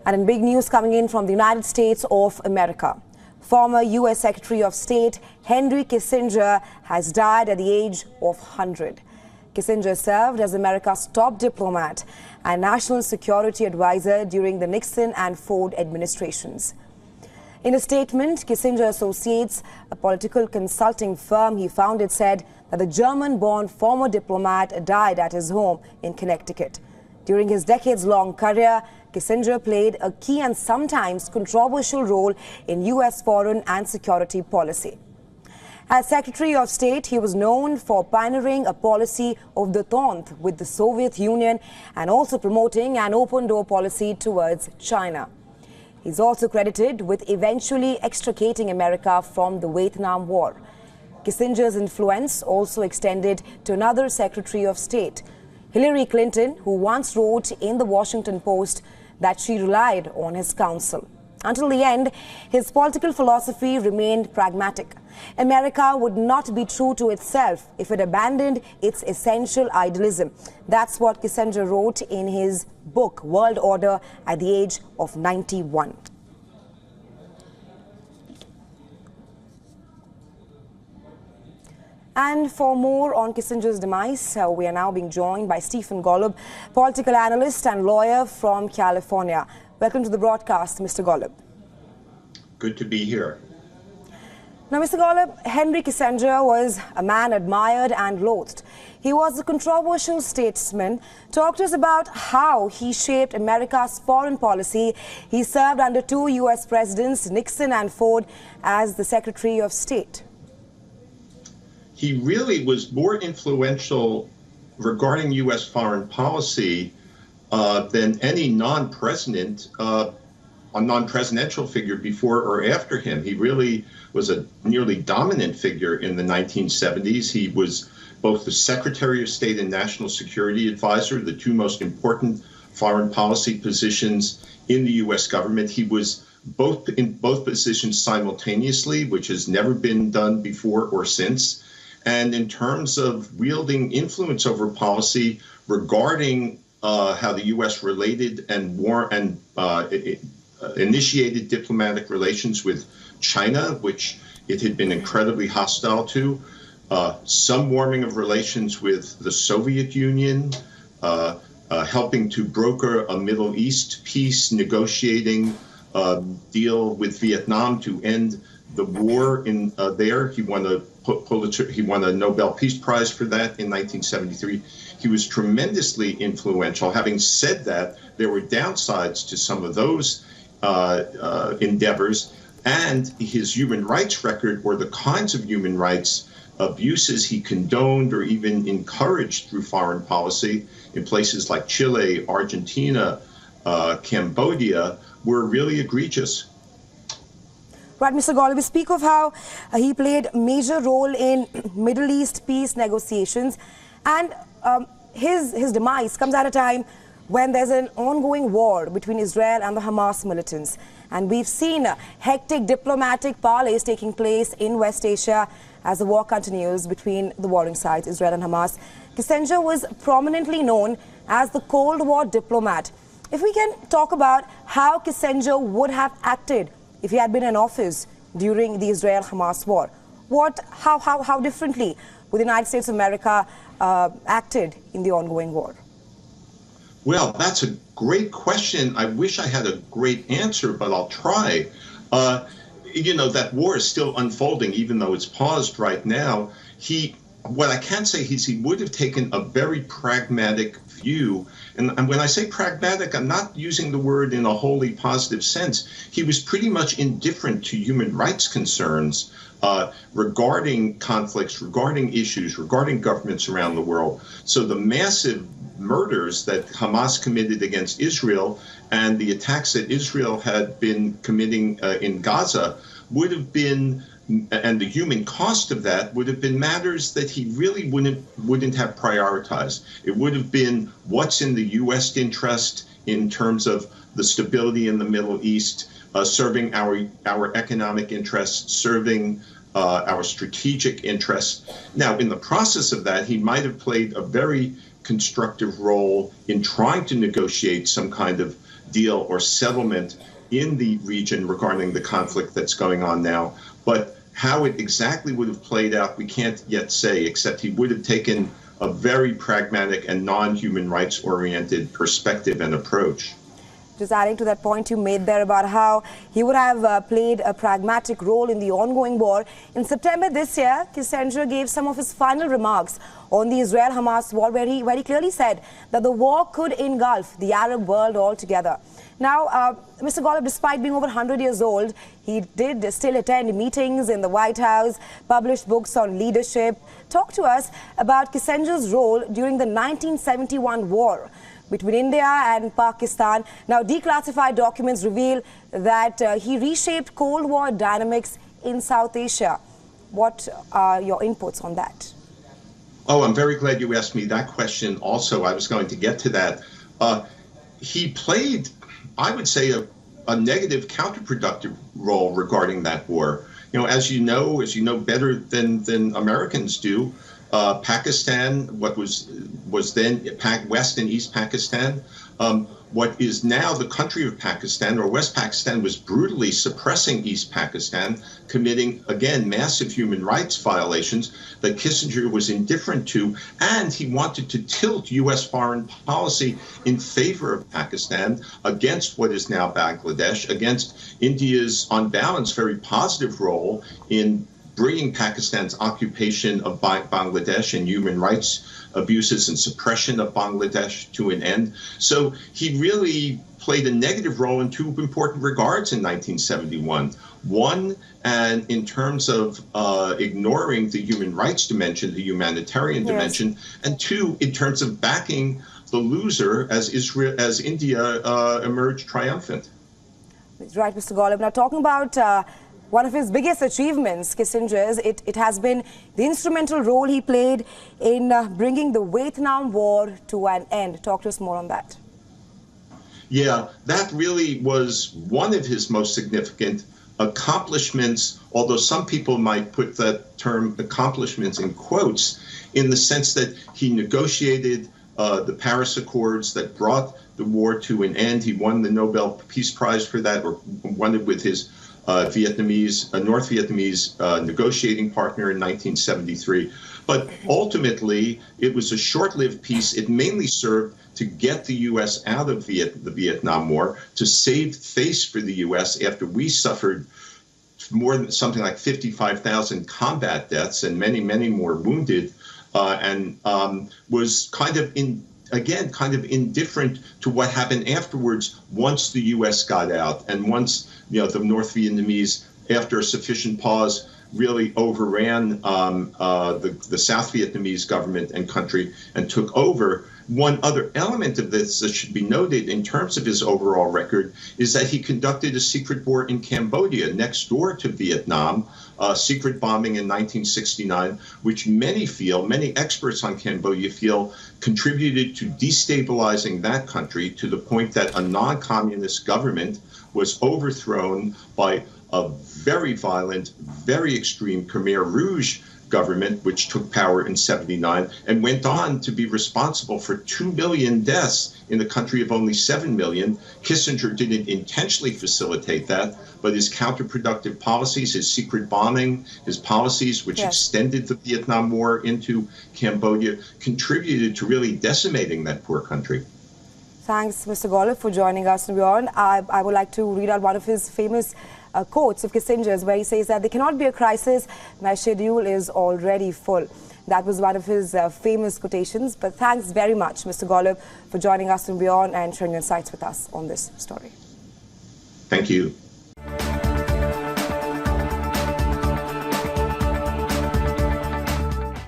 And in big news coming in from the United States of America, former U.S. Secretary of State Henry Kissinger has died at the age of 100. Kissinger served as America's top diplomat and national security advisor during the Nixon and Ford administrations. In a statement, Kissinger Associates, a political consulting firm he founded, said that the German-born former diplomat died at his home in Connecticut. During his decades-long career, Kissinger played a key and sometimes controversial role in U.S. foreign and security policy. As Secretary of State, he was known for pioneering a policy of détente with the Soviet Union and also promoting an open-door policy towards China. He's also credited with eventually extricating America from the Vietnam War. Kissinger's influence also extended to another Secretary of State, Hillary Clinton, who once wrote in the Washington Post that she relied on his counsel. Until the end, his political philosophy remained pragmatic. America would not be true to itself if it abandoned its essential idealism. That's what Kissinger wrote in his book, World Order, at the age of 91. And for more on Kissinger's demise, we are now being joined by Stephen Golub, political analyst and lawyer from California. Welcome to the broadcast, Mr. Golub. Good to be here. Now, Mr. Golub, Henry Kissinger was a man admired and loathed. He was a controversial statesman. Talk to us about how he shaped America's foreign policy. He served under two U.S. presidents, Nixon and Ford, as the Secretary of State. He really was more influential regarding U.S. foreign policy than any non-presidential figure before or after him. He really was a nearly dominant figure in the 1970s. He was both the Secretary of State and National Security Advisor, the two most important foreign policy positions in the U.S. government. He was in both positions simultaneously, which has never been done before or since. And in terms of wielding influence over policy regarding how the U.S. related and initiated diplomatic relations with China, which it had been incredibly hostile to, some warming of relations with the Soviet Union, helping to broker a Middle East peace negotiating deal with Vietnam to end the war in there. He won a Nobel Peace Prize for that in 1973. He was tremendously influential. Having said that, there were downsides to some of those endeavors, and his human rights record, or the kinds of human rights abuses he condoned or even encouraged through foreign policy in places like Chile, Argentina, Cambodia, were really egregious. Right, Mr. Golub, we speak of how he played a major role in Middle East peace negotiations, and his demise comes at a time when there's an ongoing war between Israel and the Hamas militants. And we've seen hectic diplomatic parleys taking place in West Asia as the war continues between the warring sides, Israel and Hamas. Kissinger was prominently known as the Cold War diplomat. If we can talk about how Kissinger would have acted if he had been in office during the Israel Hamas War, how differently would the United States of America acted in the ongoing war? Well, that's a great question. I wish I had a great answer, but I'll try. That war is still unfolding, even though it's paused right now. What I can say is he would have taken a very pragmatic view. And when I say pragmatic, I'm not using the word in a wholly positive sense. He was pretty much indifferent to human rights concerns regarding conflicts, regarding issues, regarding governments around the world. So the massive murders that Hamas committed against Israel and the attacks that Israel had been committing in Gaza would have been, and the human cost of that would have been matters that he really wouldn't have prioritized. It would have been what's in the U.S. interest in terms of the stability in the Middle East, serving our economic interests, serving our strategic interests. Now, in the process of that, he might have played a very constructive role in trying to negotiate some kind of deal or settlement in the region regarding the conflict that's going on now. But how it exactly would have played out, we can't yet say, except he would have taken a very pragmatic and non-human rights-oriented perspective and approach. Just adding to that point you made there about how he would have played a pragmatic role in the ongoing war. In September this year, Kissinger gave some of his final remarks on the Israel Hamas war, where he clearly said that the war could engulf the Arab world altogether. Now, Mr. Golub, despite being over 100 years old, he did still attend meetings in the White House, published books on leadership. Talk to us about Kissinger's role during the 1971 war between India and Pakistan. Now, declassified documents reveal that he reshaped Cold War dynamics in South Asia. What are your inputs on that? Oh, I'm very glad you asked me that question also. I was going to get to that. He played, I would say, a negative counterproductive role regarding that war. You know, as you know better than Americans do, Pakistan, what was then West and East Pakistan, what is now the country of Pakistan, or West Pakistan, was brutally suppressing East Pakistan, committing, again, massive human rights violations that Kissinger was indifferent to, and he wanted to tilt U.S. foreign policy in favor of Pakistan against what is now Bangladesh, against India's, on balance, very positive role in bringing Pakistan's occupation of Bangladesh and human rights abuses and suppression of Bangladesh to an end. So he really played a negative role in two important regards in 1971. One, and in terms of ignoring the human rights dimension, the humanitarian dimension, and two, in terms of backing the loser as India emerged triumphant. Right, Mr. Golub. Now, talking about one of his biggest achievements, Kissinger's, it has been the instrumental role he played in bringing the Vietnam War to an end. Talk to us more on that. Yeah, that really was one of his most significant accomplishments, although some people might put that term accomplishments in quotes, in the sense that he negotiated the Paris Accords that brought the war to an end. He won the Nobel Peace Prize for that, or won it with his North Vietnamese negotiating partner in 1973. But ultimately, it was a short-lived peace. It mainly served to get the U.S. out of the Vietnam War, to save face for the U.S. after we suffered more than something like 55,000 combat deaths and many, many more wounded, and was kind of indifferent to what happened afterwards once the U.S. got out, and once the North Vietnamese, after a sufficient pause, really overran the South Vietnamese government and country and took over. One other element of this that should be noted in terms of his overall record is that he conducted a secret war in Cambodia, next door to Vietnam, secret bombing in 1969, which many experts on Cambodia feel contributed to destabilizing that country to the point that a non-communist government was overthrown by a very violent, very extreme Khmer Rouge government, which took power in '79 and went on to be responsible for 2 million deaths in a country of only 7 million. Kissinger didn't intentionally facilitate that, but his counterproductive policies, his secret bombing, his policies, which extended the Vietnam War into Cambodia, contributed to really decimating that poor country. Thanks, Mr. Golub, for joining us, WION. I would like to read out one of his famous quotes of Kissinger's, where he says that there cannot be a crisis, my schedule is already full. That was one of his famous quotations. But thanks very much, Mr. Golub, for joining us on WION and sharing your insights with us on this story. Thank you.